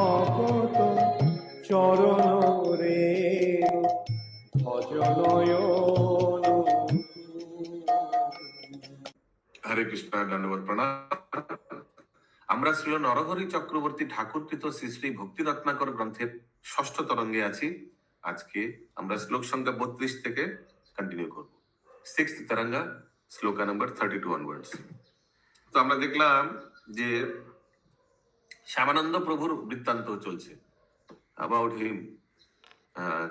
ভকত চরণ রে ভজনয়ন। হরে কৃষ্ণ, দণ্ডবত প্রণাম। আমরা শ্রী নরহরি চক্রবর্তী ঠাকুরকৃত শ্রী শ্রী ভক্তি রত্নাকর গ্রন্থের ষষ্ঠ তরঙ্গে আছি। আজকে আমরা শ্লোক সংখ্যা 32 থেকে কন্টিনিউ করব। 6th তরঙ্গা, শ্লোকা number 32 onwards. তো আমরা দেখলাম যে শ্যামানন্দ প্রভুর বৃত্তান্ত চলছে, অ্যাবাউট হিম,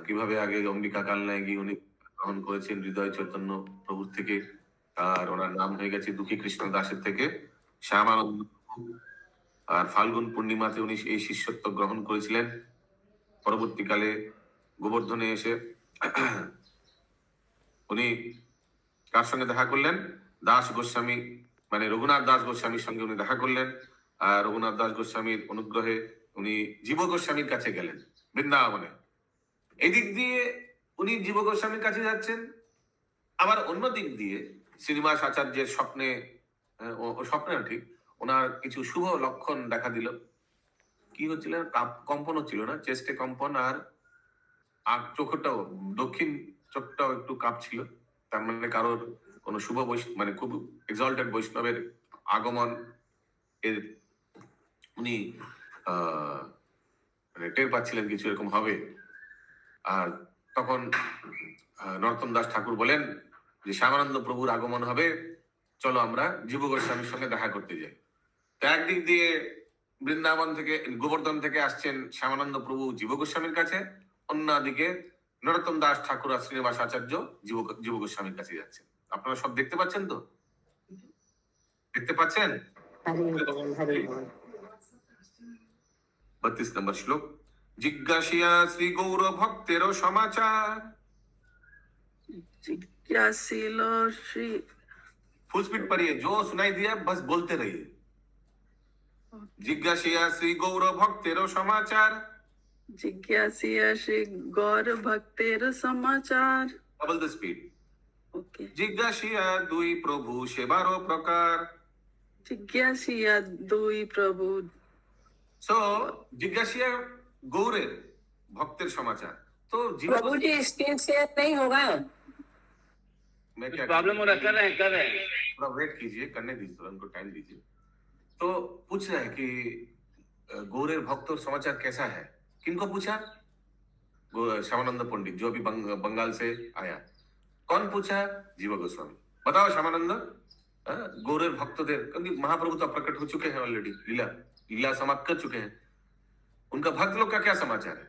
কিভাবে আগে অম্বিকা কালনায়গী উনি গ্রহণ করেছেন হৃদয় চৈতন্য প্রভুর থেকে, আর ওনার নাম হয়ে গেছে দুঃখী কৃষ্ণ দাসের থেকে শ্যামানন্দ। আর ফাল্গুন পূর্ণিমাতে উনি এই শিষ্যত্ব গ্রহণ করেছিলেন। পরবর্তীকালে গোবর্ধনে এসে উনি কার সঙ্গে দেখা করলেন? দাস গোস্বামী, মানে রঘুনাথ দাস গোস্বামীর সঙ্গে উনি দেখা করলেন। আর রঘুনাথ দাস গোস্বামীর অনুগ্রহে উনি জীব গোস্বামীর কাছে গেলেন বৃন্দাবনে। এই দিক দিয়ে উনি জীব গোস্বামীর কাছে যাচ্ছেন। আবার অন্য দিক দিয়ে শ্রীনিবাস আচার্যের স্বপ্নে, স্বপ্নে ঠিক ওনার কিছু শুভ লক্ষণ দেখা দিল। কি হচ্ছিল? কম্পন হচ্ছিল না, চেস্টে কম্পন, আর চোখটাও, দক্ষিণ চোখটাও একটু কাঁপছিল। তার মানে কারোর কোন শুভ মানে খুব এক্সল্টেড বৈষ্ণবের আগমন এর উনি মানে টের পাচ্ছিলেন কিছু এরকম হবে। আর তখন নরোত্তম দাস ঠাকুর বলেন যে শ্যামানন্দ প্রভুর আগমন হবে, চলো আমরা জীব গোস্বামীর সঙ্গে দেখা করতে যাই। তো একদিক দিয়ে বৃন্দাবন থেকে, গোবর্ধন থেকে আসছেন শ্যামানন্দ প্রভু জীব গোস্বামীর কাছে, অন্যদিকে নরোত্তম দাস ঠাকুর আর শ্রীনিবাস আচার্য জীব গোস্বামীর কাছে যাচ্ছেন। আপনারা সব দেখতে পাচ্ছেন তো? দেখতে পাচ্ছেন? 32 নম্বর শ্লোক। জিজ্ঞাসিয়া শ্রী গৌর ভক্তের সমাচার। जिज्ञासिल श्री, फुल स्पीड पढ़िए, जो सुनाई दिया बस बोलते रहिए। जिज्ञासिया श्री गौर भक्तेर समाचार। जिज्ञासिया श्री गौर भक्तेर समाचार। Double the speed. ओके। जिज्ञासिया दुई प्रभु सेवारो प्रकार। जिज्ञासिया दुई प्रभु। सो जिज्ञासिया गौरेर भक्तेर समाचार। तो प्रभु जी स्क्रीन शेयर नहीं होगा। मैं क्या प्रॉब्लम हो रहा, कर रहे हैं थोड़ा वेट कीजिए, करने दीजिए, थोड़ा उनको टाइम दीजिए। तो पूछ रहे हैं कि गौरेर भक्त समाचार कैसा है। किनको पूछा? श्यामानंद पंडित, जो अभी बंगाल से आया। कौन पूछा? जीव गोस्वामी। बताओ श्यामानंद, गौरेर भक्तों, क्योंकि महाप्रभु तो प्रकट हो चुके हैं ऑलरेडी, लीला समाप्त कर चुके हैं, उनका भक्त लोग का क्या समाचार है,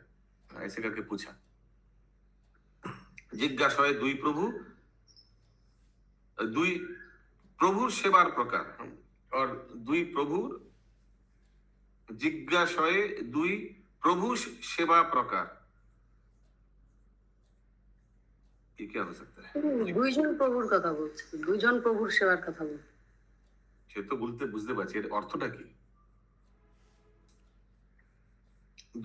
ऐसे करके पूछा। जिज्ञासा दुई प्रभुर सेवार प्रकार, और दुई प्रभुर जिज्ञासये दुई प्रभु सेवा प्रकार, ये क्या हो सकता है? দুইজন প্রভুর কথা বলছে, দুইজন প্রভুর সেবার কথা বলছে। সে তো বুঝতে পারছি, এর অর্থটা কি?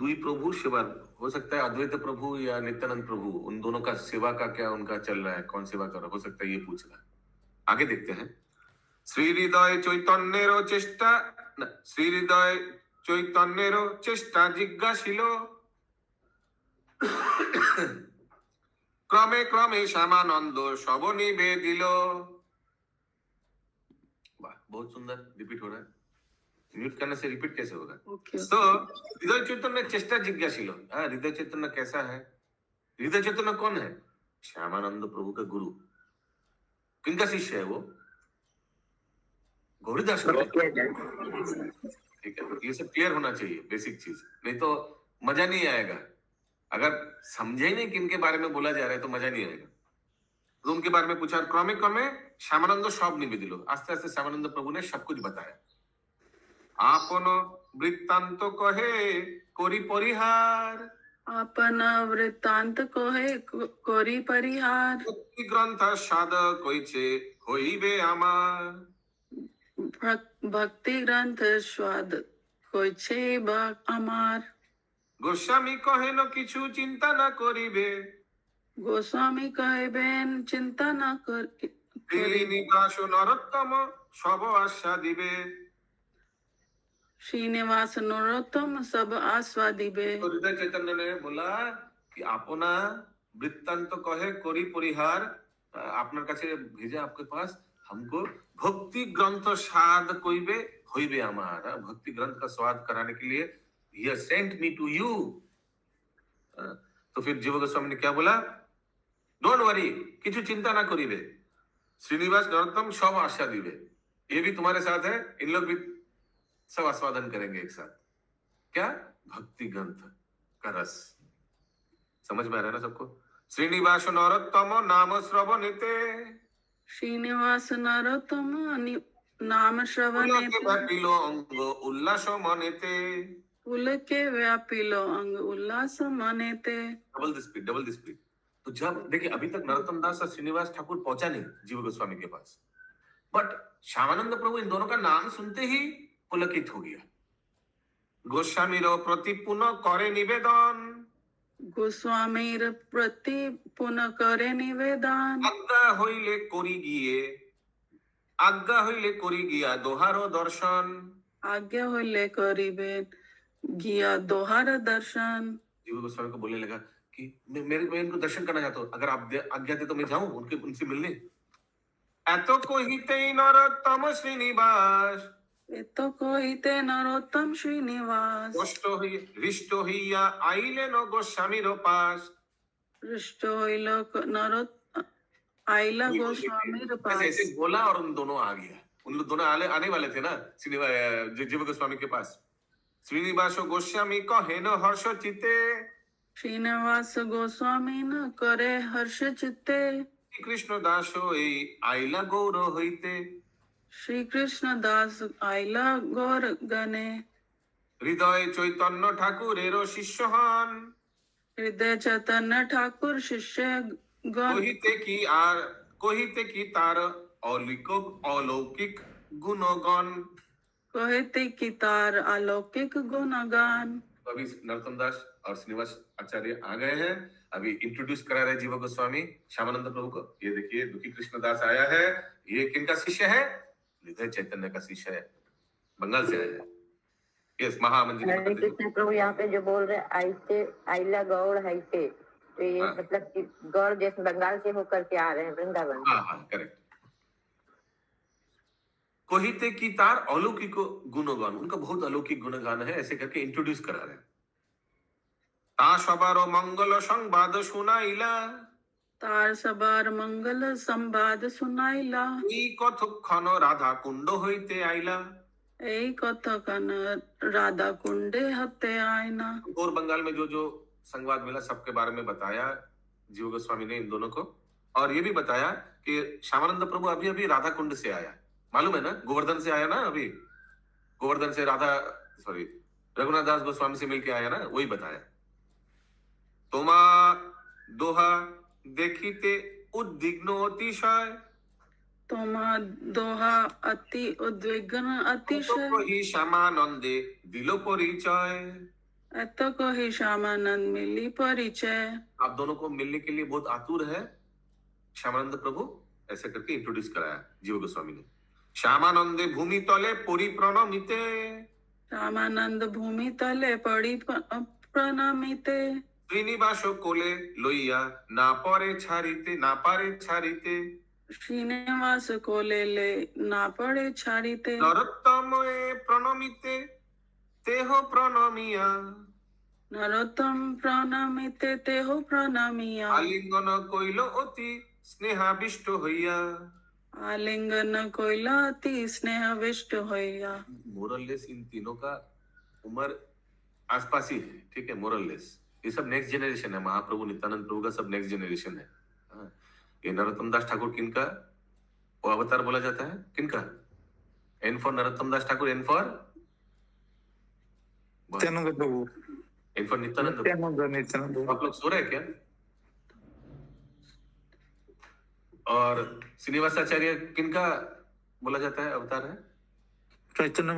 दुई प्रभु सेवा हो सकता है अद्वैत प्रभु या नित्यानंद प्रभु, उन दोनों का सेवा का क्या उनका चल रहा है, कौन सेवा कर रहा हो सकता है, ये पूछ रहा है। आगे देखते हैं। श्री हृदय चैतन्येरो चेष्टा, श्री हृदय चैतन्येरो चेष्टा जिज्ञासिल क्रमे क्रमे श्यामानंद सब निवेदिल। वाह, बहुत सुंदर, रिपीट हो रहा है। म्यूट करने से रिपीट कैसे होगा? तो हृदय चैतन्य चेष्टा जिज्ञासिल। हृदय चैतन्य कैसा है? हृदय चैतन्य कौन है? श्यामानंद प्रभु का गुरु। किनका शिष्य है वो? गौरीदास। ठीक है, ये सब क्लियर होना चाहिए, बेसिक चीज, नहीं तो मजा नहीं आएगा। अगर समझे ही नहीं किनके बारे में बोला जा रहा है तो मजा नहीं आएगा। तो उनके बारे में पूछा, क्रमे क्रमे श्यामानंद सब निवेदिल। आस्ते आस्ते श्यामानंद प्रभु ने सब कुछ बताया। आपन वृत्तांत कहे करी परिहार। आपन वृत्तांत कहे करी परिहार। भक्ति ग्रंथ साध कइছে হইবে আমার। भक्ति ग्रंथ स्वाद কইছে বা আমার। গোস্বামী কহেন কিছু চিন্তা না করিবে। গোস্বামী কহিবেন চিন্তা না শ্রীনিবাস নরোত্তম সব আশা দিবে। श्रीनिवास नरोत्तम सब आस्वादिबे। तो हृदय चैतन्य ने बोला कि আপনা বৃত্তান্ত কহে করি পরিহার আপনার কাছে ভেজে आपके पास हमको भक्ति ग्रंथ स्वाद কইবে হইবে আমার भक्ति ग्रंथ का स्वाद कराने के लिए he has sent me to you। तो फिर जीव गोस्वामी ने क्या बोला, डोंट वरी, किछु चिंता ना करिबे, श्रीनिवास नरोत्तम सब आशा दिबे, ये भी तुम्हारे साथ है, इन लोग भी सब आस्वादन करेंगे एक साथ। क्या? भक्ति ग्रंथ का रस। समझ में आ रहा है ना सबको? श्रीनिवास नरोत्तम नाम श्रवणेते श्रीनिवास नरोत्तम नाम श्रवणे व्यापिलो अंग उल्लास मनेते। पुलके व्यापिलो अंग उल्लास मनेते। Double the speed. तो जब देखिए अभी तक नरोत्तम दास और श्रीनिवास ठाकुर पहुंचा नहीं जीव गोस्वामी के पास, बट श्यामानंद प्रभु इन दोनों का नाम सुनते ही पुलकित हो गया। गोस्वामीर प्रति पुनः करे निवेदन, गोस्वामीर प्रति पुनः करे निवेदन। आज्ञा হইলে করি গিয়া দোহারো दर्शन। आज्ञा होले करिबे गिया दोहार दर्शन। जीव गोस्वामी को बोलने लगा कि मैं इनको दर्शन करना चाहता हूँ, अगर आप आज्ञा दे तो मैं जाऊं उनसे मिलने। এত কহিতেই নরোত্তম শ্রীনিবাস এতো কহিতে নরোত্তম শ্রীনিবাস হৃষ্ট হইয়া আইলেন গোস্বামীর পাশ। हृष्ट होइल आइला गोस्वामीर पास। ऐसे बोला और उन दोनों आ गया, उन लोग दोनों आने वाले थे ना जीव गोस्वामी के पास। श्रीनिवास गोस्वामी कहे न हर्ष चित्ते, श्रीनिवास गोस्वामी न करे हर्ष चित्ते। कृष्ण दास आइला गौर हईते, श्री कृष्ण दास आइला गौर गणे। हृदय चैतन्य ठाकुरेर शिष्य हन, हृदय चैतन्य ठाकुर शिष्य गण। कहिते की तार अलौकिक गुणगण, कहते कि तार अलौकिक गुणगान। अभी नरोत्तम दास और श्रीनिवास आचार्य आ गए हैं, अभी इंट्रोड्यूस करा रहे जीव गोस्वामी श्यामानंद प्रभु को। ये देखिए दुखी कृष्णदास आया है, ये किनका शिष्य है? हृदय चैतन्य का शिष्य है, बंगाल से आया है। यस महामंदिर। हरे कृष्ण प्रभु यहाँ पे जो बोल रहे आइते आइला गौड़ हैते, तो ये मतलब कि गौड़ जैसे बंगाल से होकर के आ रहे हैं वृंदावन। हाँ करेक्ट। कहिते की तार अलौकिक गुणगान, उनका बहुत अलौकिक गुणगान है, ऐसे करके इंट्रोड्यूस करा रहे हैं। ता सबार मंगल संवाद सुनाइला, तार सबार मंगल संवाद सुनाइला। এই কতক্ষণ রাধা কুণ্ড হইতে আইলা, এই কতক্ষণ राधा कुंडे हते आईना। और बंगाल में जो संवाद मिला सबके बारे में बताया जीव गोस्वामी ने इन दोनों को, और ये भी बताया कि श्यामानंद प्रभु अभी राधा कुंड से आया, मालूम है ना, गोवर्धन से आया ना, अभी गोवर्धन से रघुनाथ दास गोस्वामी से मिलके आया ना, वही बताया। तोमा दोहा देखिते उद्विग्न अतिशय, तोमा दोहा अति उद्विग्न अतिशय। श्यामानंदे दिलो परिचय, एतो को ही श्यामानंद मिली परिचय। आप दोनों को मिलने के लिए बहुत आतुर है श्यामानंद प्रभु, ऐसे करके इंट्रोड्यूस कराया जीव गोस्वामी ने। श्यामानंदे भूमि तले परिप्रणमिते, श्यामानंद भूमि तले पड़ी प्रणामिते। श्रीनिवास कोले लइया ना पारे छाड़िते, श्रीनिवास को ले ना पड़े छाड़िते। नरोत्तम प्रणमिते तेहो प्रणमिया, नरोत्तम प्रणामिते तेहो प्रणामिया। आलिंगन कइलो अति स्नेहाविष्ट हइया, आलिंगन कोइला अति स्नेहविष्ट होइया। मोरलेस इन तीनों का उम्र आसपास ही है, ठीक है, मोरलेस। ये सब नेक्स्ट जनरेशन है, महाप्रभु नित्यानंद प्रभु का सब नेक्स्ट जनरेशन है। ये नरोत्तम दास ठाकुर किनका वो अवतार बोला जाता है, किनका? N for Narottam Das Thakur, N for Nityananda Prabhu, N for Nityananda. आप लोग सो रहे हैं क्या? और श्रीनिवासाचार्य किनका बोला जाता है, अवतार है? चैतन्य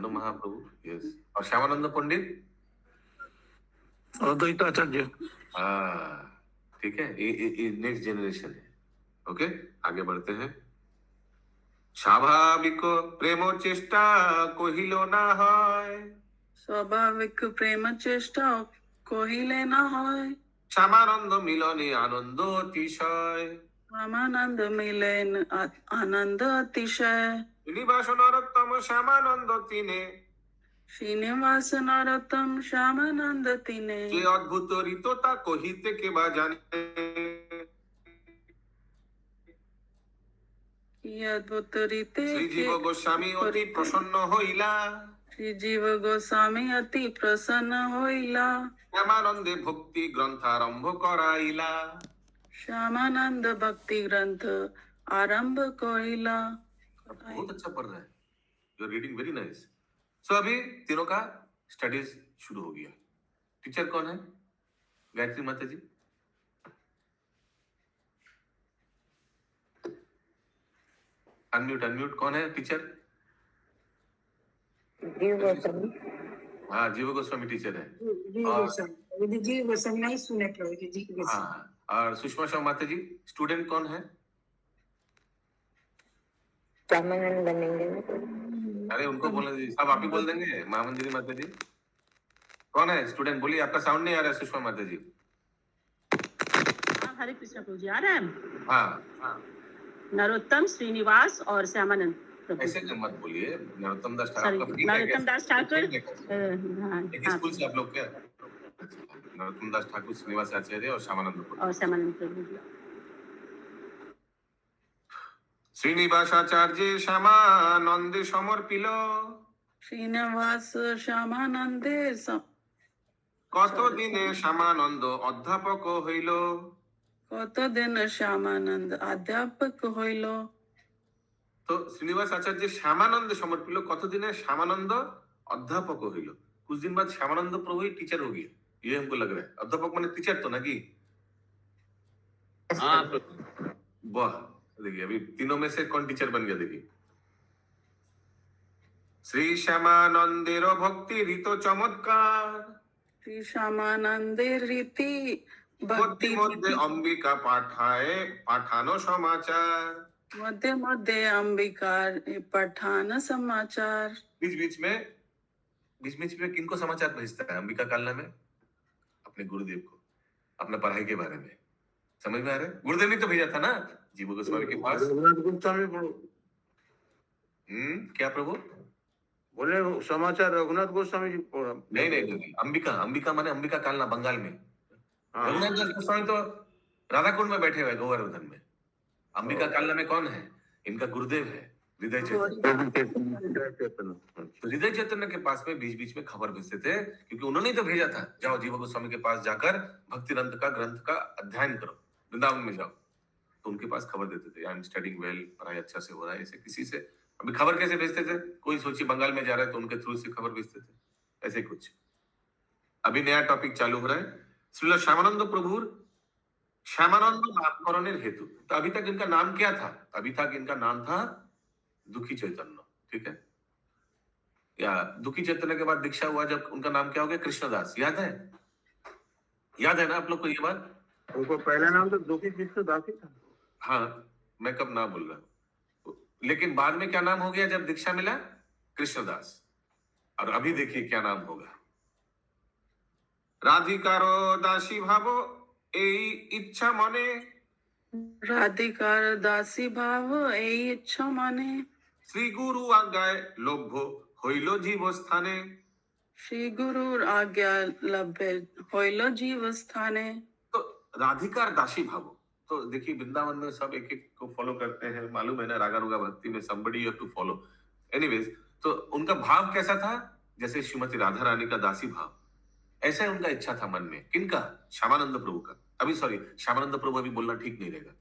महाप्रभु, यस। और श्यामानंद पंडित अद्वैताचार्य। ठीक है, ये नेक्स्ट जनरेशन है। ओके, आगे बढ़ते हैं। স্বাভাবিক প্রেম চেষ্টা কহিল না হয়, স্বাভাবিক প্রেম চেষ্টা কহিলে না হয়, শ্যামানন্দ মিলনে আনন্দ অতিশয়, রামানন্দ মিলেন আনন্দ অতিশয়, শ্রীনিবাস নরোত্তম শ্যামানন্দ তিনে, শ্রীনিবাস নরোত্তম শ্যামানন্দ তিনে, যে অদ্ভুত রীত তা কহিতে কে বা জানে, কি অদ্ভুত রীতে শ্রীজীব গোস্বামী অতি প্রসন্ন হইলা, শ্রীজীব গোস্বামী অতি প্রসন্ন হইলা, শ্যামানন্দে ভক্তি গ্রন্থারম্ভ করাইলা। श्यामानंद भक्ति ग्रंथ आरंभ करिला। बहुत अच्छा पढ़ रहा है, you are reading very nice. So अभी तीनों का स्टडीज शुरू हो गया। टीचर कौन है? गायत्री माता जी। अनम्यूट कौन है टीचर? जीव गोस्वामी। हाँ, जीव गोस्वामी टीचर है। जीव गोस्वामी, जीव गोस्वामी नहीं सुने प्रभु जी, जीव गोस्वामी। हाँ, और सुषमा शाह माता जी। स्टूडेंट कौन है? रामानंद बनेंगे। अरे उनको बोलने दीजिए, सब आप ही बोल देंगे। महामंदिरी माता जी कौन है? स्टूडेंट बोलिए, आपका साउंड नहीं आ रहा है सुषमा माता जी। हरे कृष्ण प्रभु जी आ रहा है। हाँ, नरोत्तम, श्रीनिवास और श्यामानंद प्रभु। ऐसे मत बोलिए। नरोत्तम दास ठाकुर सॉरी, आपका फ्री है क्या? नरोत्तम दास ठाकुर। हाँ, एक स्कूल से आप लोग क्या? नरोत्तम दास ठाकुर, श्रीनिवास आचार्य और श्यामानंद प्रभु। और श्यामानंद प्रभु जी। श्रीनिवासाचार्य श्यामानंदे समर्पिल, श्रीनिवास श्यामानंदे কত দিনে শ্যামানন্দ অধ্যাপক হইল, কত দিন শ্যামানন্দ অধ্যাপক হইল। তো শ্রীনিবাস আচার্য শ্যামানন্দ समर्पिल, কত দিনে শ্যামানন্দ অধ্যাপক হইল। कुछ दिन बाद श्यामानंद प्रभु ही टीचर हो गया, ये हमको लग रहा है। अध्यापक माने टीचर तो ना की? वाह, देखिए अभी तीनों में से कौन टीचर बन गया देखिए। श्री श्यामानंदेर भक्ति रीत चमत्कार, श्री श्यामानंदेर রীতি ভক্তি মধ্যে অম্বিকা পাঠানো সমাচার, মধ্যে মধ্যে अंबिकार पठान समाचार। बीच बीच में किनको समाचार भेजता है अंबिका कालना में? अपने गुरुदेव को, अपना पढ़ाई के बारे में। समझ में आ रहा है? गुरुदेव ने तो भेजा था ना जीव गोस्वामी के पास। रघुनाथ गोस्वामी प्रभु क्या प्रभु? बोले समाचार रघुनाथ गोस्वामी जी नहीं, अंबिका माने अंबिका कालना, बंगाल में। हाँ। रघुनाथ दास गोस्वामी तो राधा कुंड में बैठे हुए गोवर्धन में। अंबिका कालना में कौन है? इनका गुरुदेव है हृदय चैतन्य। तो हृदय चैतन्य के पास में बीच बीच में खबर भेजते थे, क्योंकि उन्होंने ही तो भेजा था, जाओ जीव गोस्वामी के पास जाकर भक्ति ग्रंथ का अध्ययन करो, वृंदावन में जाओ। तो उनके पास खबर देते थे, आई एम स्टडिंग वेल, पढ़ाई अच्छा से हो रहा है। ऐसे किसी से अभी खबर कैसे भेजते थे? कोई सोचिए बंगाल में जा रहा है तो उनके थ्रू से खबर भेजते थे, ऐसे कुछ। अभी नया टॉपिक चालू हो रहा है, श्रील श्यामानंद प्रभुर श्यामानंद नामकरण हेतु। तो अभी तक इनका नाम क्या था? अभी तक इनका नाम था दुखी चैतन्य, ठीक है? या दुखी चैतन्य के बाद दीक्षा हुआ जब, उनका नाम क्या हो गया? कृष्णदास। याद है ना आप लोग को ये बात? उनको पहला नाम तो दुखी कृष्णदास ही था। हाँ, मैं कब नाम बोल रहा हूँ, लेकिन बाद में क्या नाम हो गया जब दीक्षा मिला? कृष्णदास। और अभी देखिए क्या नाम होगा। राधिकारो दासी भावो এই ইচ্ছা মনে, রাধিকার দাসী ভাব এই ইচ্ছা মানে, শ্রী গুরু আজ্ঞায় লভ্য হইল জীব স্থানে, শ্রী গুরুর আজ্ঞা লভ্য হইল জীব স্থানে। तो राधिकार दासी भावो। तो देखिए वृंदावन में सब एक एक को फॉलो करते हैं, मालूम है ना? रागानुगा भक्ति में somebody have to follow। Anyways, तो उनका भाव कैसा था? जैसे श्रीमती राधा रानी का दासी भाव, ऐसा उनका इच्छा था मन में। किनका? श्यामानंद प्रभु का। अभी सॉरी, श्यामानंद प्रभु अभी बोलना ठीक नहीं रहेगा,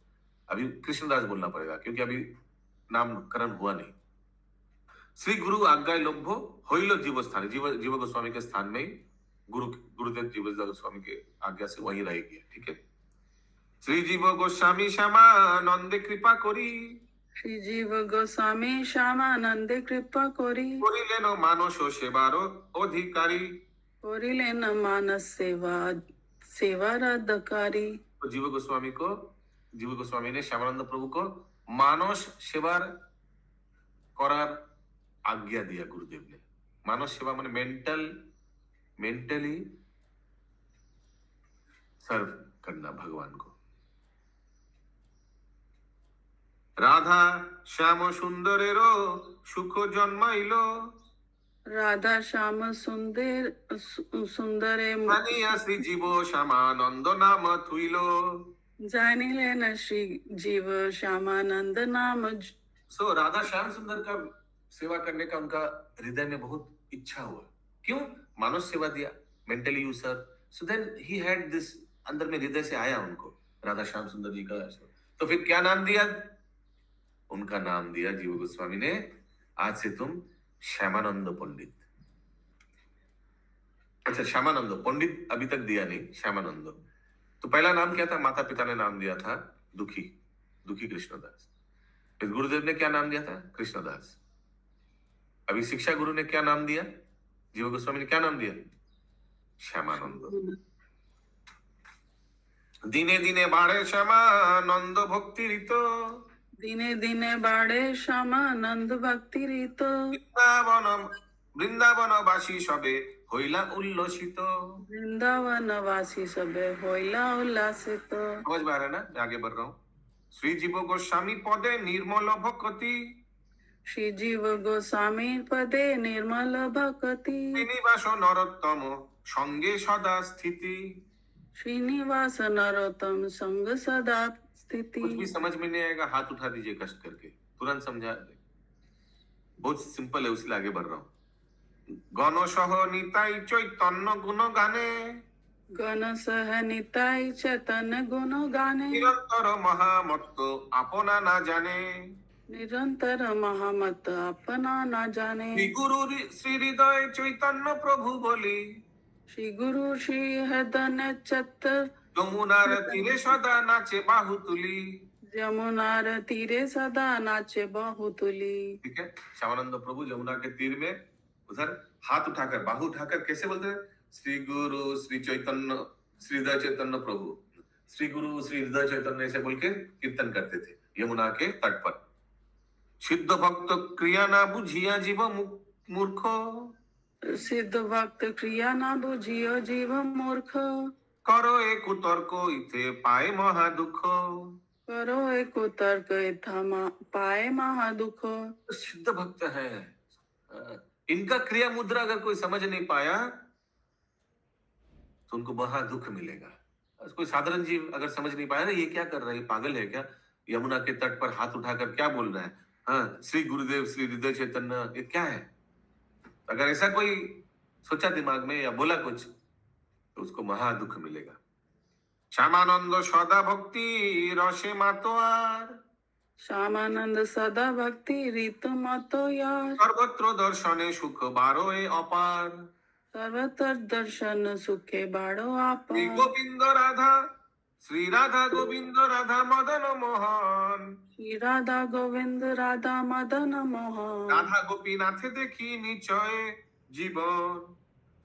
अभी कृष्णदास बोलना पड़ेगा, क्योंकि अभी नामकरण हुआ नहीं। श्री गुरु आज्ञा लभ्य होइलो जीव स्थान, जीव गोस्वामी के स्थान में गुरुदेव जीव गोस्वामी के आज्ञा से वहीं रह गया, ठीक है? श्री जीव गोस्वामी श्यामानंदे कृपा करी, श्री जीव गोस्वामी श्यामानंदे कृपा करी, করিলেন মানস সেবার অধিকারী, করিলেন মানস सेवार अधिकारी। तो जीव गोस्वामी ने श्यामानंद प्रभु को मानस सेवार করার आज्ञा दिया गुरुदेव ने। मानव सेवा माने मेंटली सर्व करना भगवान को। राधा श्याम सुंदरेरो सुख जन्माइलो राधा श्याम सुंदरे मानिया श्री जीव श्यामानंद नाम थुइलो। जानिलेन श्री जीव श्यामानंद नाम। सो राधा श्याम सुंदर का सेवा करने का उनका हृदय में बहुत इच्छा हुआ। क्यों? मानव सेवा दिया, mentally you sir, so then he had this, अंदर में हृदय से आया उनको राधा श्याम सुंदर जी का। तो फिर क्या नाम दिया? उनका नाम दिया जीव गोस्वामी ने, आज से तुम श्यामानंद पंडित। अच्छा, श्यामानंद पंडित अभी तक दिया नहीं, श्यामानंद। तो पहला नाम क्या था? माता पिता ने नाम दिया था दुखी कृष्णदास। फिर गुरुदेव ने क्या नाम दिया था? कृष्णदास। अभी शिक्षा गुरु ने क्या नाम दिया? जीव गोस्वामी ने क्या नाम दिया? श्यामानंद। दिने दिने बाढ़े श्यामानंद भक्ति ऋतो, दिने दिने बाड़े श्यामानंद भक्ति ऋतो। বৃন্দাবনবাসী সবে হইলা উল্লসিত। वृंदावनवासी सबे होइला उल्लासित। समझ में आ रहा है ना? मैं आगे बढ़ रहा हूँ। श्री जीव गोस्वामी पदे निर्मल भक्ति, श्री जीव गोस्वामी पदे निर्मल भक्ति। श्रीनिवास नरोत्तम संगे सदा स्थिति। श्रीनिवास नरोत्तम संग सदा स्थिति। कुछ भी समझ में नहीं आएगा, हाथ उठा दीजिए कष्ट करके, तुरंत समझा। बहुत सिंपल है, उसलिए आगे बढ़ रहा हूँ। गण सह निताई चैतन्य गुण गाने, गण सह निताई चैतन्य गुण गाने। निरंतर महामत्त अपना ना जाने, निरंतर महामत अपना न जाने। श्री गुरु श्री हृदय चैतन्य प्रभु बोली, श्री गुरु श्री हृदय चतर যমুনার তীরে সদা নাচে বাহু তুলি। यमुनार तीरे सदा नाचे बाहु तुली। ठीक है, श्यामानंद प्रभु यमुना के तीर में उधर हाथ उठाकर, बाहु उठाकर कैसे बोलते हैं? श्री गुरु श्री चैतन्य श्री हृदय चैतन्य प्रभु, श्री गुरु श्री हृदय चैतन्य ऐसे बोल के कीर्तन करते थे यमुना के तट पर। सिद्ध भक्त क्रिया ना बुझिया जीव मूर्ख, सिद्ध भक्त क्रिया ना बुझियो जीव मूर्ख। करो एक तर्क इथे पाए महा दुख, करो एक तर्क इथा पाए महा दुख। सिद्ध भक्त है, इनका क्रिया मुद्रा अगर कोई समझ नहीं पाया तो उनको महा दुख मिलेगा। कोई साधारण जीव अगर समझ नहीं पाया ना, ये क्या कर रहा है, ये पागल है क्या, यमुना के तट पर हाथ उठाकर क्या बोल रहा है, हाँ श्री गुरुदेव श्री हृदय चैतन्य, ये क्या है? अगर ऐसा कोई सोचा दिमाग में या बोला कुछ तो उसको महा दुख मिलेगा। श्यामानंद सदा भक्ति रसे मातोयार, श्यामानंद सदा भक्ति ऋतु मतो यार। सर्वत्र दर्शने सुख बारोए अपार, सर्वत्र दर्शन सुखे बाड़ो आप। श्री गोविंद राधा श्री राधा गोविंद राधा मदन मोहन, श्री राधा गोविंद राधा मदन मोहन। राधा गोपीनाथ देखी निचय जीवन।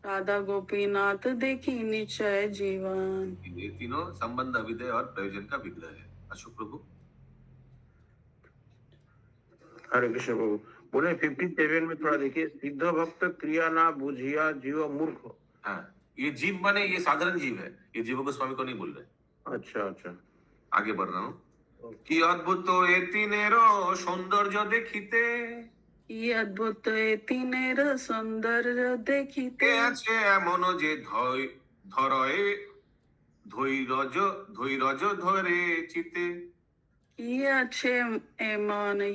राधा गोपीनाथ देखी निश्चय जीवन। ये तीनों संबंध, अविधेय और प्रयोजन का विग्रह है। अशोक प्रभु। हरे कृष्ण प्रभु। बोले 57 में थोड़ा देखिए, सिद्ध भक्त क्रिया ना बुझिया जीव मूर्ख। हाँ, ये जीव माने ये साधारण जीव है, ये जीव गोस्वामी को नहीं बोल रहे। अच्छा अच्छा, आगे बढ़ रहा हूँ। कि अद्भुत ए तीनेरो सौंदर्य देखिते, কি অদ্ভুত এ তিনের সৌন্দর্য দেখিতে। কে আছে এমন যে ধরয়ে ধৈর্য ধরে চিতে। কি আছে এমন এ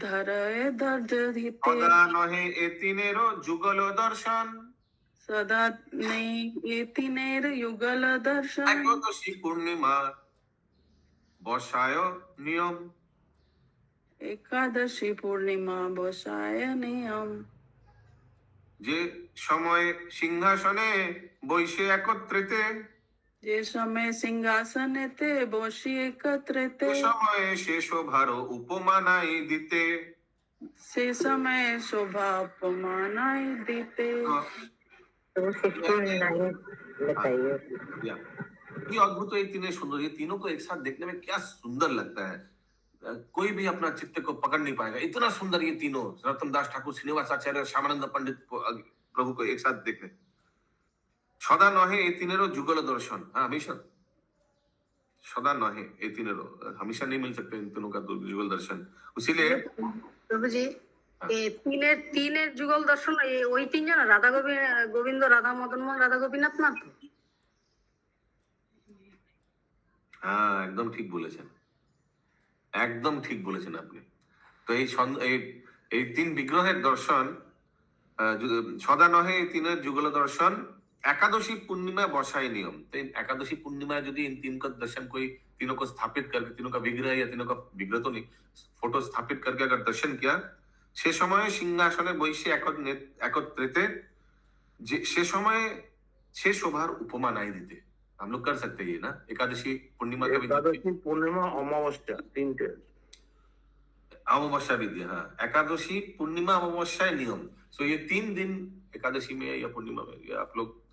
ধরয়ে ধৈর্য ধীতে। সদা নহে এ তিনেরও যুগল দর্শন, সদা নেই এ তিনের যুগল দর্শন। একাদশী পূর্ণিমা বসায় নিয়ম, একাদশী পূর্ণিমা বসায় নিয়ম। যে সময় সিংহাসনে বৈশে একত্রিতে, যে সময় সিংহাসনেতে বসি একত্রিতে। সে সময়ে সে শোভার উপমা নাই দিতে। সে সময় শোভা উপমা নাই দিতে। तो 69 बताइए। ये अद्भुत एक तीन सुंदर, ये तीनों को एक साथ देखने में क्या सुंदर लगता है। कोई भी अपना चित्त को पकड़ नहीं पाएगा। इतना सुंदर ये तीनों, रतनदास ठाकुर, श्रीनिवासाचार्य, श्यामानंद पंडित प्रभु को एक साथ देखने। সদা নহে এই তিনেরও যুগল দর্শন। हाँ हमेशा, सदा नहे ये तीनों हमेशा नहीं मिल सकते इन तीनों का युगल दर्शन। इसीलिए প্রভু জি এই তিনের যুগল দর্শন ওই তিনজন রাধা গোবিন্দ রাধা মদন মোহন রাধা গোপীনাথ না তো? হ্যাঁ একদম ঠিক বলেছেন, একদম ঠিক বলেছেন আপনি। তো এই তিন বিগ্রহের দর্শন সদা নহে এই তিনের যুগল দর্शन एकादशी पूर्णिमा बसाई नियम। तो एकादशी पूर्णिमा यदि इन तीन का दर्शन कोई तीनों को स्थापित करके, तीनों का विग्रह या तीनों का विग्रह तो नहीं, फोटो स्थापित करके अगर दर्शन किया, সে সময় সিংহাসনে বসে একত্রিতে সে সময় সে শোভার উপমা নাই দিতে। हम लोग कर सकते हैं ये ना, एकादशी पूर्णिमा का एकादशी पूर्णिमा अमावस्या तीनटे अमावस्या विधि। हाँ एकादशी पूर्णिमा अमावस्या नियम। सो ये 3 दिन एकादशी में या पूर्णिमा में या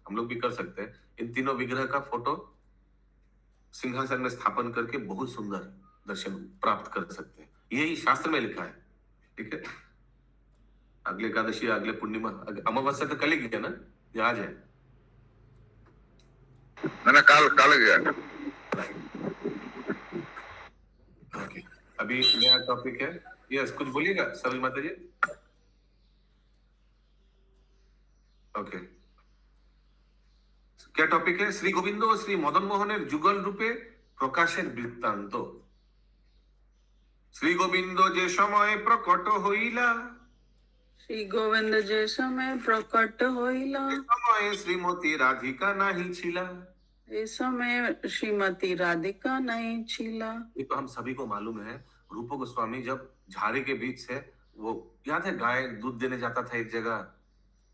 हम लोग भी कर सकते हैं। इन तीनों विग्रह का फोटो सिंहासन में स्थापन करके बहुत सुंदर दर्शन प्राप्त कर सकते हैं। यही शास्त्र में लिखा है। ठीक है, अगले एकादशी अगले पूर्णिमा, अमावस्या तो कल ही गया ना, ये आज है ना, काल गया। ओके, अभी नया टॉपिक है। यस, कुछ बोलिएगा सभी माता जी। ओके, क्या टॉपिक है? श्री गोविंद और श्री मदन मोहনের যুগল রূপে প্রকাশের বৃত্তান্ত। শ্রী গোবিন্দ যে সময় প্রকট হইলা, श्री गोविंद जे समय प्रकट होइला, সময় শ্রীমতী রাধিকা নাহি ছিলা। इस समय श्रीमती राधिका नहीं छिला। ये तो हम सभी को मालूम है। रूप गोस्वामी जब झाड़ी के बीच से वो याद है गाय दूध देने जाता था एक जगह,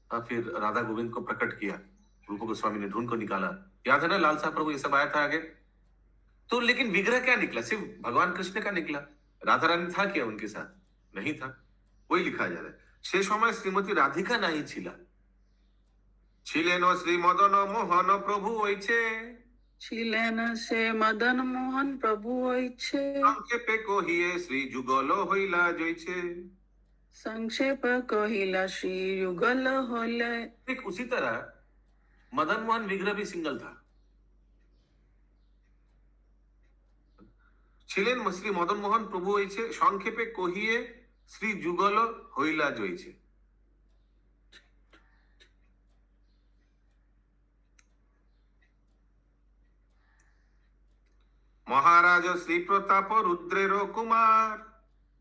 फिर राधा गोविंद को प्रकट किया, रूप गोस्वामी ने ढूंढ को निकाला। याद है ना लालसा प्रभु, ये सब आया था आगे। तो लेकिन विग्रह क्या निकला? सिर्फ भगवान कृष्ण का निकला। राधा रानी था क्या उनके साथ? नहीं था। वही लिखा जा रहा है। সে সময় শ্রীমতী রাধিকা নাই ছিলা, ছিলেন শ্রী মদন মোহন প্রভু হইছে, छिलेन से मदन मोहन प्रभु होइछे। সংক্ষেপে কহিয়ে শ্রী যুগল হইলা জইছে। संक्षेप कहिला श्री युगल होले। ठीक उसी तरह मदन मोहन विग्रह भी सिंगल था। ছিলেন শ্রী মদন মোহন প্রভু হইছে, সংক্ষেপে কহিয়ে শ্রী যুগল হইলা জইছে। মহারাজ শ্রী প্রতাপ রুদ্রের কুমার,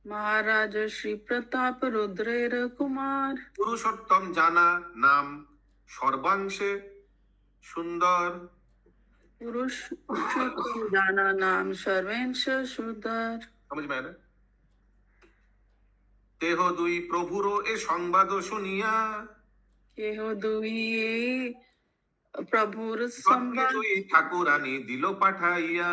महाराज श्री प्रताप रुद्रेर कुमार, পুরুষোত্তম জানা নাম সর্বাংশে সুন্দর। पुरुष पुरुषोत्तम जाना नाम सर्वेंश सुंदर। समझ में आया ना? तेह दुई प्रभुर ए संवाद सुनिया, केहो दुई प्रभुर रत्ने संवाद, दुई ठाकुरानी दिलो पाठाइया।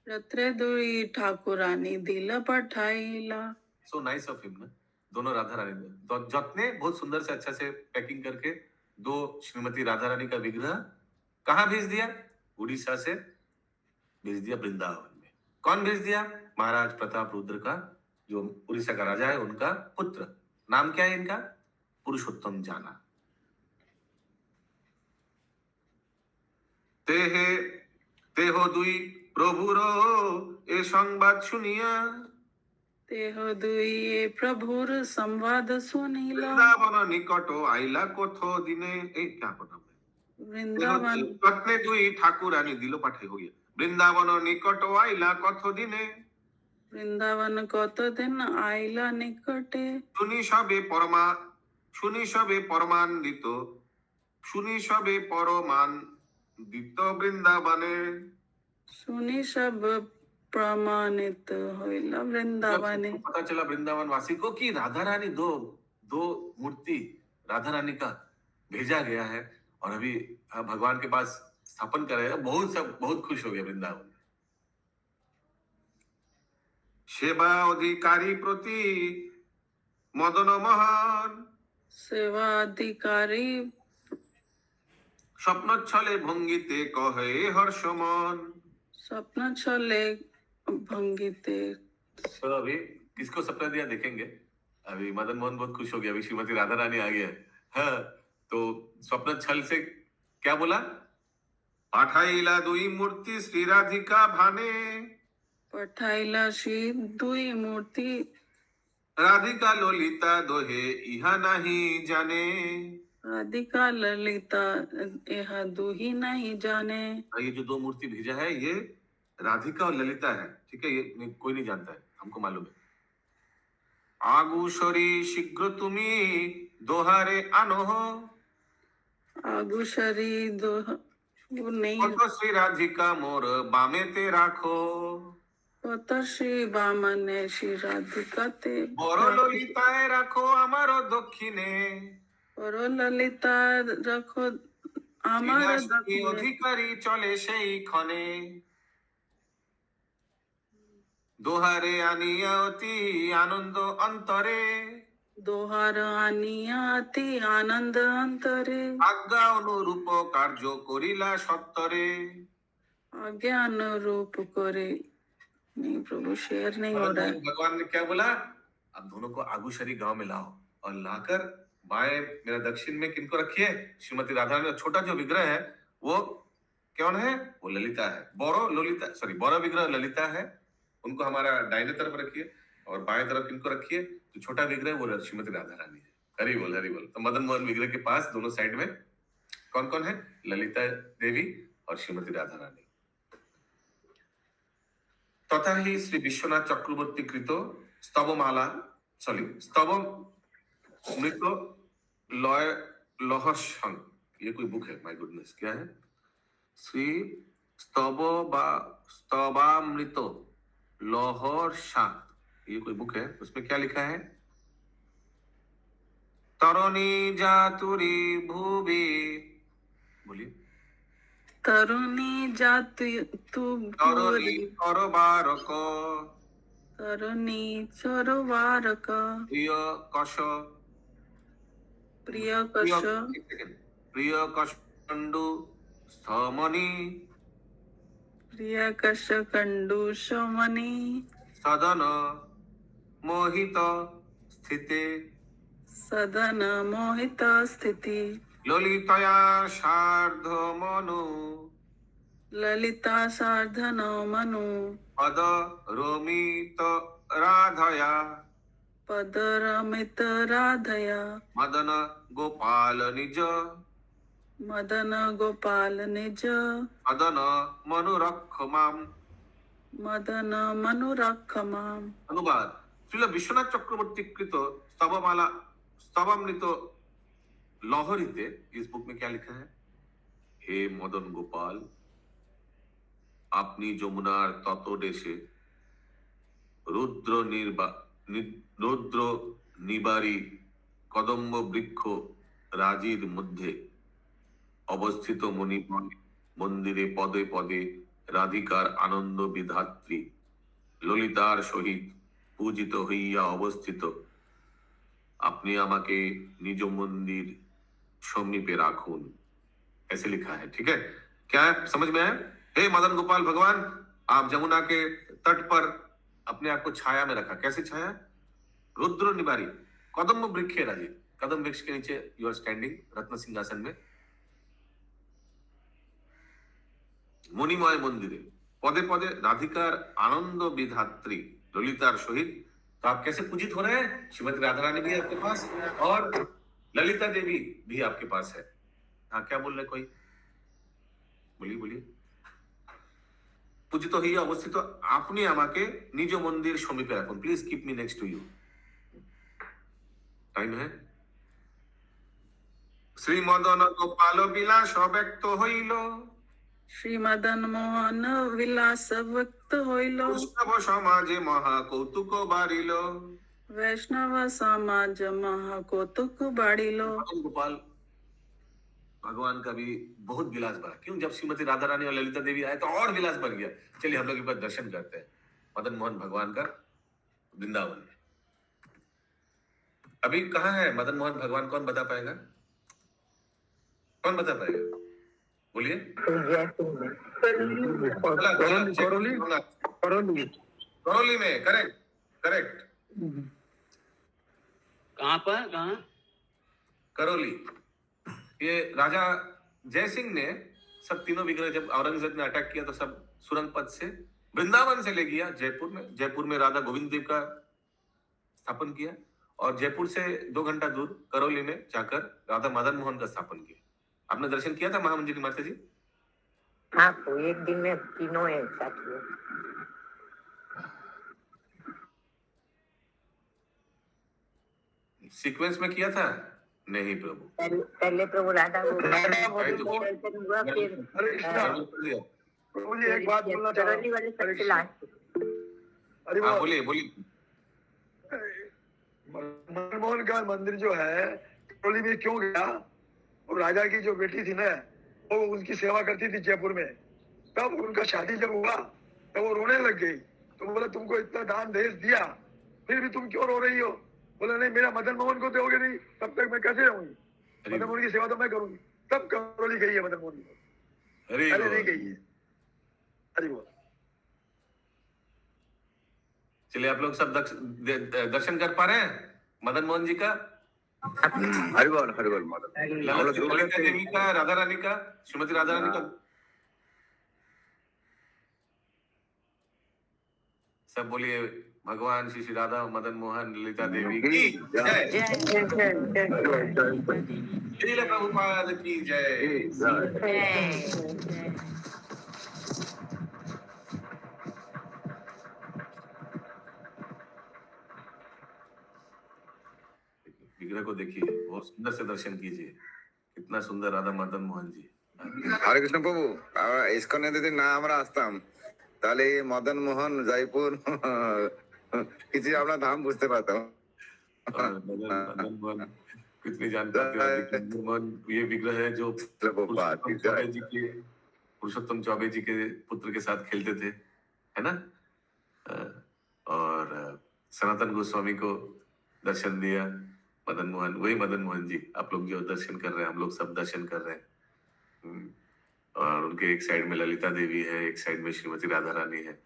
रत्रे दुई ठाकुरानी दिल पठाइला। सो नाइस ऑफ हिम ना, दोनों राधा रानी ने तो जतने बहुत सुंदर से अच्छा से पैकिंग करके 2 श्रीमती राधा रानी का विग्रह कहाँ भेज दिया? उड़ीसा से भेज दिया वृंदावन में। कौन भेज दिया? महाराज प्रताप रुद्र का, जो उड़ीसा का राजा है, उनका पुत्र। नाम क्या है इनका? पुरुषोत्तम जाना। तेह दुई प्रभुर ए संवाद सुनिया, तेह दुई प्रभुर संवाद सुनिला। वृंदावन निकट आइला कथ दिने। क्या पता वृंदावन रत्ने दुई ठाकुरानी दिलो पाठे हो गया। वृंदावन निकट आइला कथ दिने, वृंदावन कत दिन आइला निकटे। শুনি সবে পরমান্বিত, শুনি সবে পরমান্বিত বৃন্দাবনে। सुनी सब प्रमाणित होइला वृंदावने। पता चला वृंदावन वासी को कि राधा रानी दो मूर्ति राधा रानी का भेजा गया है और अभी भगवान के पास स्थापन करेगा। बहुत खुश हो गया वृंदावन। सेवा अधिकारी प्रति मदन मोहन, सेवा अधिकारी स्वप्न छले भंगिते कहे हर्षमन। स्वप्न छले भंगिते तो अभी किसको सपना दिया देखेंगे। अभी मदन मोहन बहुत खुश हो गया, अभी श्रीमती राधा रानी आ गया है। हाँ, तो स्वप्न छल से क्या बोला? पाठाइला दुई मूर्ति श्री राधिका भाने, पठाइला श्री दुई मूर्ति राधिका ललिता दोहे इहा नहीं जाने। राधिका ललिता यह दुही नहीं जाने। ये जो दो मूर्ति भेजा है ये राधिका और ललिता है, ठीक है, ये कोई नहीं जानता है, हमको मालूम है। आगुशरी शीघ्र तुम्ही दोहारे आनो, आगुशरी दोह वो नहीं, कत श्री राधिका मोर बामे ते राखो, কত শ্রী বামনে শ্রী রাধিকাতে বড় ললিতায় রাখো আমার দক্ষিণে, বড় ললিতা রাখো আমার বিলাসী দক্ষিণে। অধিকারী চলে সেই ক্ষণে, দোহারে আনিয়া অতি আনন্দ অন্তরে, দোহার আনিয়া অতি আনন্দ অন্তরে, আজ্ঞা অনুরূপ কার্য করিলা সত্তরে। अज्ञान रूप करे। नहीं प्रभु शेयर नहीं हो रहा है। भगवान ने क्या बोला? अब दोनों को आगुशरी गांव में लाओ और लाकर बाएं मेरा दक्षिण में किनको रखिए? श्रीमती राधा रानी। छोटा जो विग्रह है वो कौन है? वो ललिता है। बड़ा विग्रह ललिता है, उनको हमारा दाहिने तरफ रखिए और बाएं तरफ किनको रखिए? जो छोटा विग्रह है वो श्रीमती राधा रानी है। हरि बोल हरि बोल। तो मदन मोहन विग्रह के पास दोनों साइड में कौन कौन है? ललिता देवी और श्रीमती राधा रानी। तथा ही श्री विश्वनाथ चक्रवर्ती कृत स्तवमाला स्तव मृत लय लहसन, ये कोई बुक है? माय गुडनेस, क्या है? श्री स्तवामृत लहर, ये कोई बुक है, उसमें क्या लिखा है? तरणी जातुरी भूवि, बोलिए। तरुणी जातु तू तरणी करबारक, तरुणी चरवारक, प्रिय कश, प्रिय कश, प्रिय कशंडु स्थमनी, प्रिय कश कंडू शमनी, सदन मोहित स्थिते, सदन मोहित स्थिति, ललितया सार्ध मनु, ललिता सार्धन मनु, पद रोमित राधया, पदरमित राधया, मदन गोपाल निज, मदन गोपाल निज, मदन मनुरख माम। मदन मनुरख माम। अनुवाद। श्रील विश्वनाथ चक्रवर्ती कृत स्तवमाला स्तवामृत लहरीते इस बुक में क्या लिखा है? हे मदन गोपाल, আপনি যমুনার তটদেশে রুদ্র নিবারী কদম্ব বৃক্ষ রাজির মধ্যে অবস্থিত মন্দিরে পদে পদে রাধিকার আনন্দ বিধাত্রী ললিতার সহিত পূজিত হইয়া অবস্থিত আপনি আমাকে নিজ मंदिर समीपे राखून, ऐसे लिखा है। ठीक है, क्या है? समझ में आया? हे मदन गोपाल भगवान, आप जमुना के तट पर अपने आप को छाया में रखा। कैसे छाया? रुद्र निवारी कदम वृक्ष राजी, कदम वृक्ष के नीचे यू आर स्टैंडिंग रत्न सिंहासन में। मुनिमय मंदिरे पदे पदे राधिकार आनंद विधात्री ललितार सहित। तो आप कैसे पूजित हो रहे हैं? श्रीमती राधा रानी भी आपके पास और ललिता देवी भी आपके पास है। हाँ, क्या बोल रहे कोई? बोलिए बोलिए। पूजित ही अवस्थित আপনি আমাকে নিজ মন্দির সমীপে রাখুন। Please keep me next to you. Time है। শ্রী মদন গোপাল বিলাস ব্যক্ত হইল, श्री मदन मोहन विलास भक्त होइल, বৈষ্ণব সমাজে মহা কৌতুক বাড়িল। वैष्णव समाज महा कौतुक बाड़िलो। मदन गोपाल भगवान का भी बहुत विलास बढ़ा। क्यों? जब श्रीमती राधा रानी और ललिता देवी आए तो और विलास बढ़ गया। चलिए हम लोग एक बार दर्शन करते हैं मदन मोहन भगवान का वृंदावन में। अभी कहाँ है मदन मोहन भगवान? कौन बता पाएगा? कौन बता पाएगा? बोलिए। करौली में, करेक्ट। करेक्ट, कहाँ पर, कहाँ? करौली। ये राजा जय सिंह ने सब तीनों विग्रह जब औरंगजेब ने अटैक किया तो सब सुरंग पथ से वृंदावन से ले गया जयपुर में राधा गोविंद देव का स्थापन किया, और जयपुर से 2 घंटा दूर करौली में जाकर राधा मदन मोहन का स्थापन किया। आपने दर्शन किया था महामंजिरी माता जी? हाँ, तो एक दिन में तीनों एक साथ हुए। सीक्वेंस में किया था? नहीं प्रभु, पहले प्रभु राधा को हुआ, फिर प्रभु जी एक बात बोलना चाह रहा करौली वाले सबसे हूँ। लास्ट। अरे हाँ, वो बोलिए। मदन मोहन का मंदिर जो है करौली में क्यों गया? वो राजा की जो बेटी थी ना, वो उनकी सेवा करती थी जयपुर में। तब उनका शादी जब हुआ तब वो रोने लग गई। तो बोला तुमको इतना दान दहेज दिया, फिर भी तुम क्यों रो रही हो? बोला नहीं, मेरा मदन मोहन को दोगे नहीं तब तक मैं कैसे रहूंगी? मदन मोहन की सेवा तो मैं करूंगी। तब करौली गई है मदन मोहन को, अरे पहले नहीं गई है। अरे वो चलिए, आप लोग सब दर्शन कर पा रहे हैं मदन मोहन जी का? हरिबोल हरिबोल मदन। ललिता देवी का, राधा रानी का, श्रीमती राधा रानी का, सब बोलिए भगवान श्री श्री राधा मदन मोहन ललिता देवी की जय। श्रील प्रभुपाद की जय। विग्रह को देखिए, बहुत सुंदर से दर्शन कीजिए, कितना सुंदर राधा मदन मोहन जी। হরে কৃষ্ণ প্রভু, ইসকনে যদি না আমরা আসতাম তাহলে এই মদন মোহন জয়পুর কিছু আমরা ধাম বুঝতে পারতাম। और मदन मोहन कितनी जान पाते हो, मदन मोहन ये विग्रह है जो पुरुषोत्तम चौबे जी के पुत्र के साथ खेलते थे, है ना? और सनातन गोस्वामी को दर्शन दिया मदन मोहन, वही मदन मोहन जी आप लोग जो दर्शन कर रहे हैं, हम लोग सब दर्शन कर रहे हैं। और उनके एक साइड में ललिता देवी है, एक साइड में श्रीमती राधा रानी है।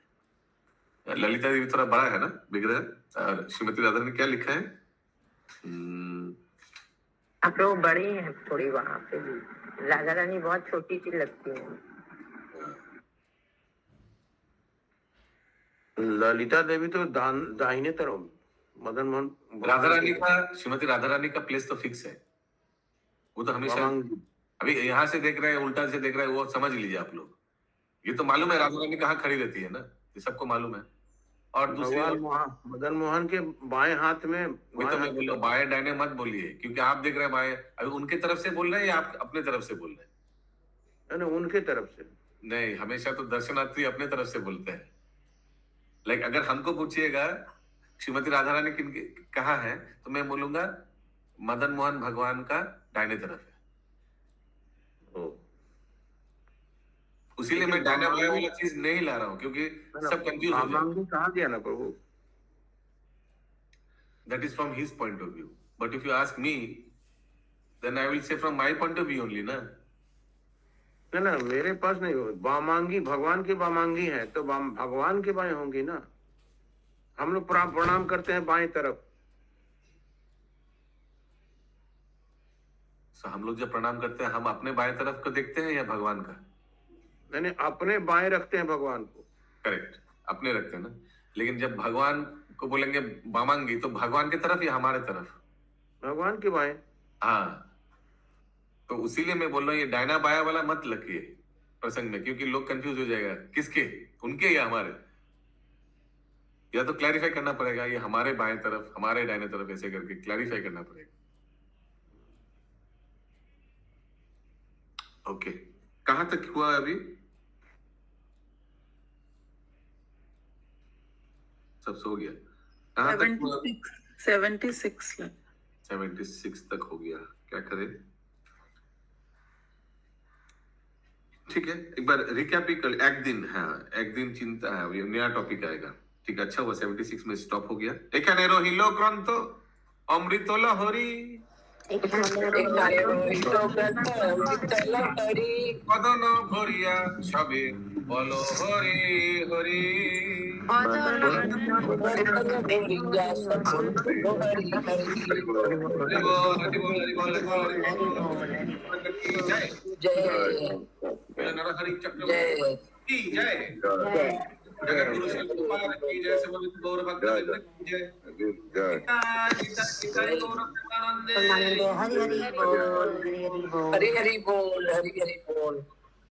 ललिता देवी थोड़ा बड़ा है ना विग्रह, और श्रीमती राधा रानी क्या लिखा है? आप लोग बड़ी हैं थोड़ी, वहाँ पे भी राधा रानी बहुत छोटी सी लगती है। ललिता देवी तो दाहिने तरफ, मदन मोहन राधा रानी का, श्रीमती राधा रानी का प्लेस तो फिक्स है, वो तो हमेशा, अभी यहाँ से देख रहे हैं, उल्टा से देख रहे हैं, वो समझ लीजिए आप लोग। ये तो मालूम है राधा रानी कहाँ खड़ी रहती है ना, ये सबको मालूम है। और दूसरी मदन मोहन के बाएं हाथ में, वही तो मैं बोल रहा हूँ, बाएं डायने मत बोलिए, क्योंकि आप देख रहे हैं बाएं, अभी उनके तरफ से बोल रहे हैं या आप अपने तरफ से बोल रहे हैं? नहीं, उनके तरफ से नहीं, हमेशा तो दर्शनार्थी अपने तरफ से बोलते हैं। लाइक अगर हमको पूछिएगा श्रीमती राधा रानी किनके कहाँ है, तो मैं बोलूंगा मदन मोहन भगवान का दाहिने तरफ है। उसीलिए मैं दाहिने बाएं वाला चीज नहीं ला रहा हूँ, क्योंकि सब कंफ्यूज हो जाए। कहाँ दिया ना प्रभु? That is from his point of view. But if you ask me, then I will say from my point of view only, ना? ना मेरे पास नहीं हो, बामांगी भगवान की बामांगी है तो भगवान के बाएं होंगी ना। हम लोग प्रणाम करते हैं बाएं तरफ। हम लोग जब प्रणाम करते हैं, हम अपने बाएं तरफ को देखते हैं या भगवान का? नहीं, अपने बाएं रखते हैं भगवान को। करेक्ट, अपने रखते हैं ना। लेकिन जब भगवान को बोलेंगे बामांगी, तो भगवान की तरफ या हमारे तरफ? भगवान के बाएं। हाँ, तो उसीलिए मैं बोल रहा हूँ ये डायना बाया वाला मत लगिए प्रसंग में, क्योंकि लोग कंफ्यूज हो जाएगा, किसके, उनके या हमारे। या तो क्लैरिफाई करना पड़ेगा, ये हमारे बाएं तरफ, हमारे दाहिने तरफ, ऐसे करके क्लैरिफाई करना पड़ेगा। ओके, कहां तक हुआ अभी? सब सो गया? कहां तक हुआ? 76 तक हो गया। क्या करें? ठीक है, एक बार रिकैप ही कर। एक दिन, हाँ, एक दिन चिंता है, ये नया टॉपिक आएगा। ठीक है, अच्छा हुआ 76 में स्टॉप हो गया। एखाने रहिलो क्रांत अमृत लहरी কদন ভরিয়া সবে বলো হরি হরি नरहरि चक्रवर्ती की जय जगत गुरु श्री गोपाल की जय समस्त गौर भक्त वृंद की जय जय गौर प्रेमानंदे हरि हरि बोल हरि हरि बोल हरि हरि बोल हरि हरि बोल